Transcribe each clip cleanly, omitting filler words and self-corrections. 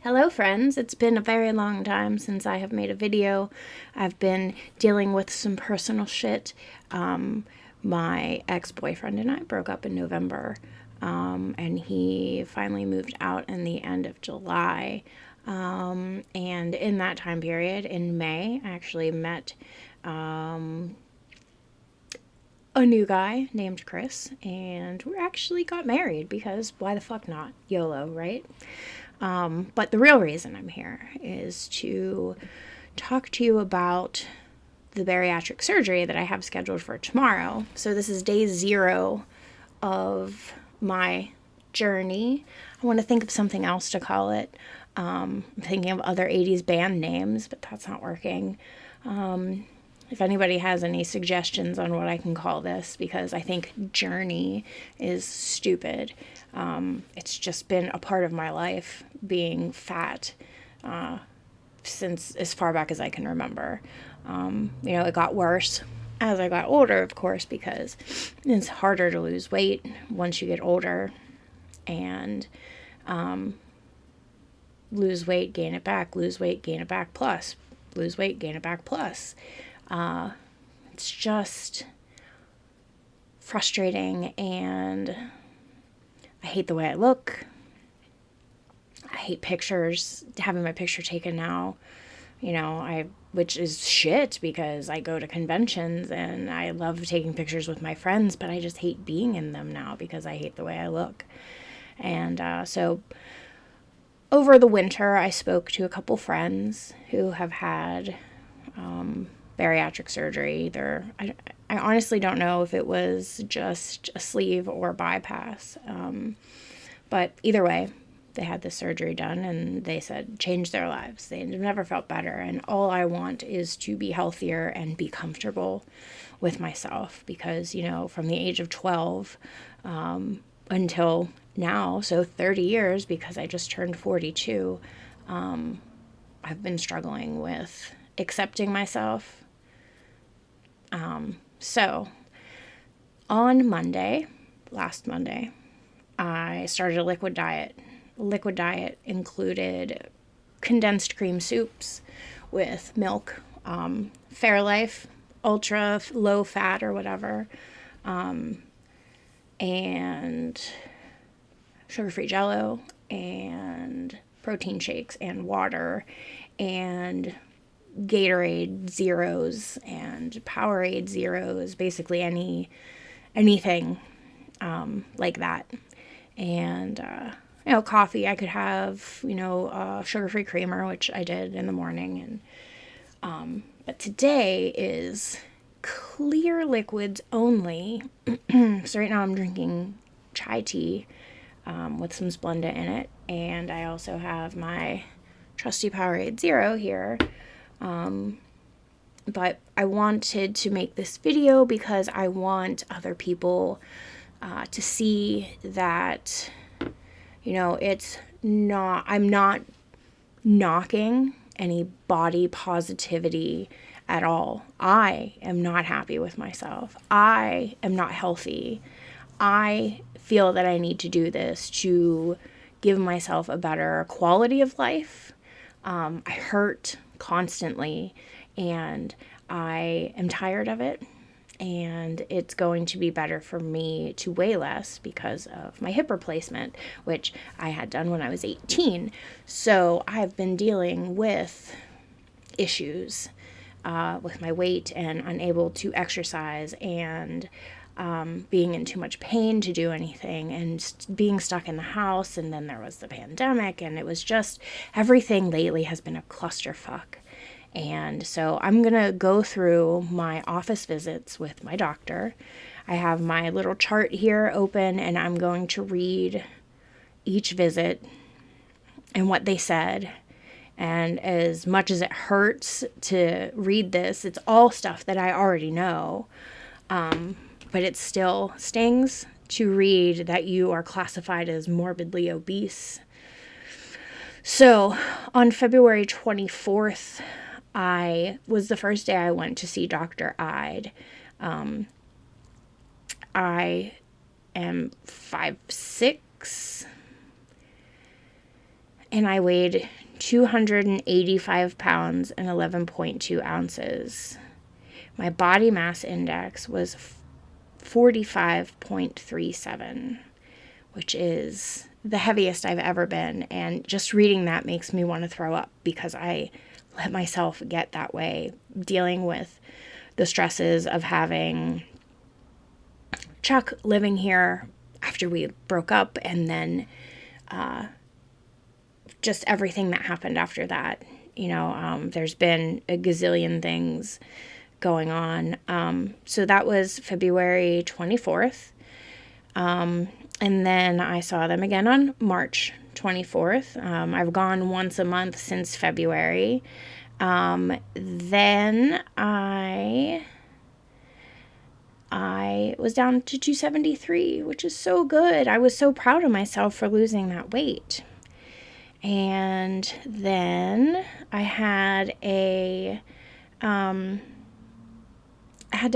Hello friends, it's been a very long time since I have made a video. I've been dealing with some personal shit. My ex-boyfriend and I broke up in November, and he finally moved out in the end of July. And in that time period, in May, I actually met a new guy named Chris, and we actually got married because why the fuck not? YOLO, right? But the real reason I'm here is to talk to you about the bariatric surgery that I have scheduled for tomorrow. So this is day 0 of my journey. I want to think of something else to call it. I'm thinking of other 80s band names, but that's not working. If anybody has any suggestions on what I can call this, because I think journey is stupid. It's just been a part of my life, being fat, since as far back as I can remember. It got worse as I got older, of course, because it's harder to lose weight once you get older, and lose weight, gain it back, lose weight, gain it back, plus lose weight, gain it back, plus. It's just frustrating, and I hate the way I look. I hate pictures, having my picture taken now, which is shit because I go to conventions and I love taking pictures with my friends, but I just hate being in them now because I hate the way I look. And so over the winter, I spoke to a couple friends who have had bariatric surgery. I honestly don't know if it was just a sleeve or bypass, but either way, they had this surgery done, and they said changed their lives. They never felt better, and all I want is to be healthier and be comfortable with myself because, from the age of 12 until now, so 30 years, because I just turned 42, I've been struggling with accepting myself. So on last Monday, I started a liquid diet. Liquid diet included condensed cream soups with milk, Fairlife, ultra low fat or whatever, and sugar-free Jello, and protein shakes, and water, and Gatorade Zeros, and Powerade Zeros, basically anything like that. And coffee, I could have, sugar-free creamer, which I did in the morning. And but today is clear liquids only. So right now I'm drinking chai tea with some Splenda in it, and I also have my trusty Powerade Zero here. But I wanted to make this video because I want other people to see that, I'm not knocking any body positivity at all. I am not happy with myself. I am not healthy. I feel that I need to do this to give myself a better quality of life. I hurt constantly, and I am tired of it, and it's going to be better for me to weigh less because of my hip replacement, which I had done when I was 18. So I've been dealing with issues with my weight and unable to exercise, and being in too much pain to do anything, and being stuck in the house. And then there was the pandemic, and it was just, everything lately has been a clusterfuck. And so I'm going to go through my office visits with my doctor. I have my little chart here open, and I'm going to read each visit and what they said. And as much as it hurts to read this, it's all stuff that I already know. But it still stings to read that you are classified as morbidly obese. So on February 24th, was the first day I went to see Dr. Ide. I am 5'6", and I weighed 285 pounds and 11.2 ounces. My body mass index was 45.37, which is the heaviest I've ever been. And just reading that makes me want to throw up because I let myself get that way, dealing with the stresses of having Chuck living here after we broke up, and then just everything that happened after that. There's been a gazillion things going on. So that was February 24th. And then I saw them again on March 24th. I've gone once a month since February. Then I was down to 273, which is so good. I was so proud of myself for losing that weight. And then I had to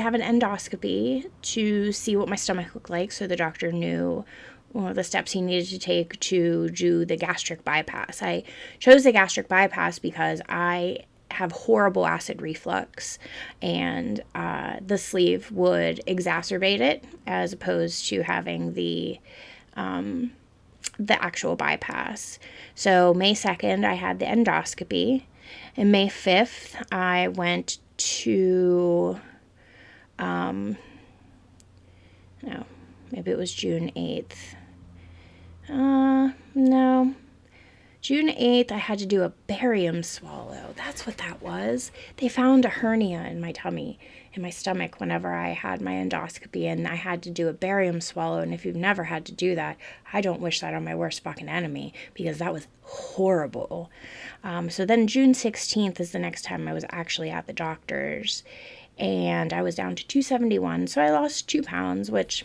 have an endoscopy to see what my stomach looked like, so the doctor knew the steps he needed to take to do the gastric bypass. I chose the gastric bypass because I have horrible acid reflux, and the sleeve would exacerbate it as opposed to having the actual bypass. So May 2nd, I had the endoscopy, and May 5th, I went to no, maybe it was June 8th. No. June 8th, I had to do a barium swallow. That's what that was. They found a hernia in my tummy, in my stomach, whenever I had my endoscopy, and I had to do a barium swallow. And if you've never had to do that, I don't wish that on my worst fucking enemy, because that was horrible. So then June 16th is the next time I was actually at the doctor's, and I was down to 271. So I lost 2 pounds, which,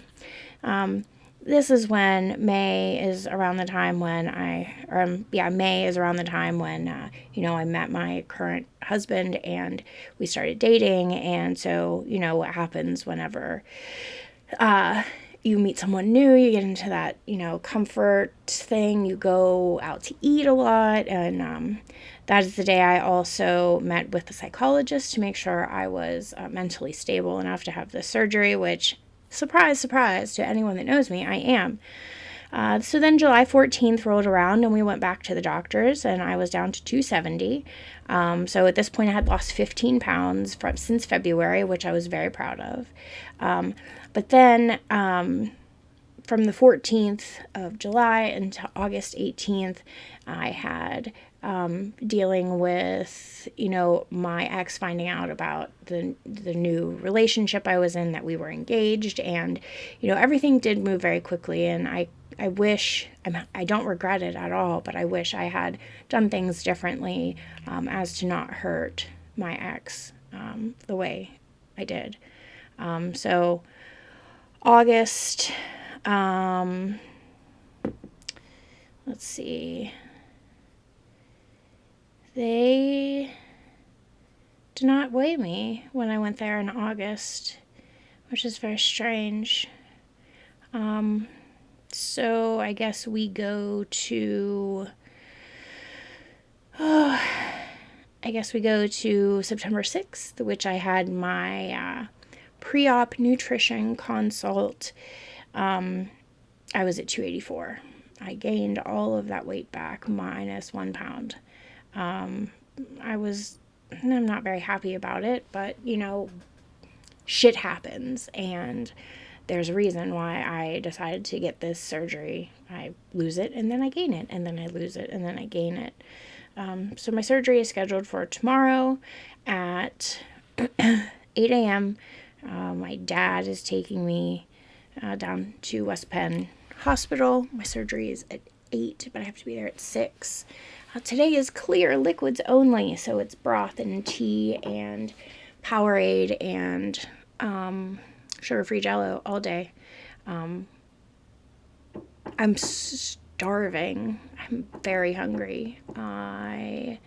this is when May is around the time when May is around the time when, I met my current husband and we started dating. And so, what happens whenever, you meet someone new, you get into that, comfort thing, you go out to eat a lot. And, that is the day I also met with the psychologist to make sure I was mentally stable enough to have the surgery, which, surprise, surprise to anyone that knows me, I am. So then July 14th rolled around and we went back to the doctors, and I was down to 270. So at this point I had lost 15 pounds since February, which I was very proud of. But then from the 14th of July until August 18th, I had dealing with, my ex finding out about the new relationship I was in, that we were engaged, and, everything did move very quickly. And I wish, I don't regret it at all, but I wish I had done things differently, as to not hurt my ex, the way I did. So August, let's see. They did not weigh me when I went there in August, which is very strange. So I guess we go to September 6th, which I had my pre-op nutrition consult. I was at 284. I gained all of that weight back minus 1 pound. I'm not very happy about it, but, shit happens, and there's a reason why I decided to get this surgery. I lose it, and then I gain it, and then I lose it, and then I gain it. So my surgery is scheduled for tomorrow at 8 a.m. My dad is taking me down to West Penn Hospital. My surgery is at 8, but I have to be there at 6. Today is clear liquids only, so it's broth and tea and Powerade and sugar-free Jell-O all day. I'm starving. I'm very hungry. I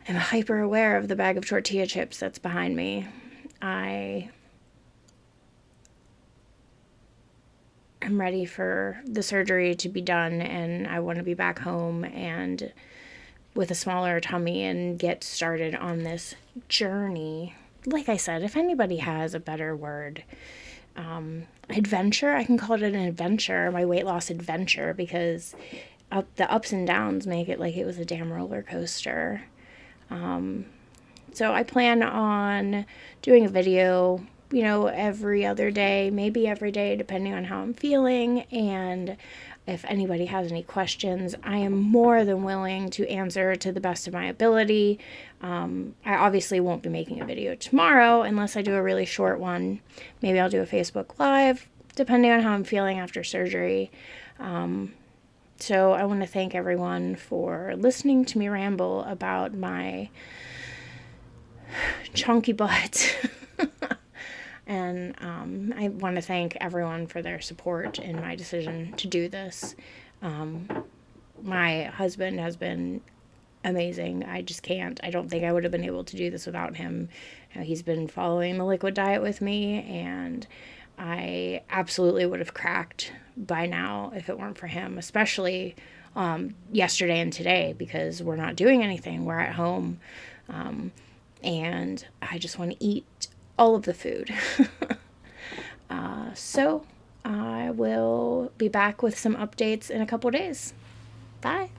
am hyper aware of the bag of tortilla chips that's behind me. I'm ready for the surgery to be done, and I want to be back home and with a smaller tummy and get started on this journey. Like I said, if anybody has a better word, adventure, I can call it an adventure, my weight loss adventure, because the ups and downs make it like it was a damn roller coaster. So I plan on doing a video, every other day, maybe every day, depending on how I'm feeling. And if anybody has any questions, I am more than willing to answer to the best of my ability. I obviously won't be making a video tomorrow unless I do a really short one. Maybe I'll do a Facebook Live, depending on how I'm feeling after surgery. So I want to thank everyone for listening to me ramble about my chunky butt. And I want to thank everyone for their support in my decision to do this. My husband has been amazing. I don't think I would have been able to do this without him. He's been following the liquid diet with me, and I absolutely would have cracked by now if it weren't for him, especially yesterday and today, because we're not doing anything. We're at home, and I just want to eat all of the food. So I will be back with some updates in a couple days. Bye.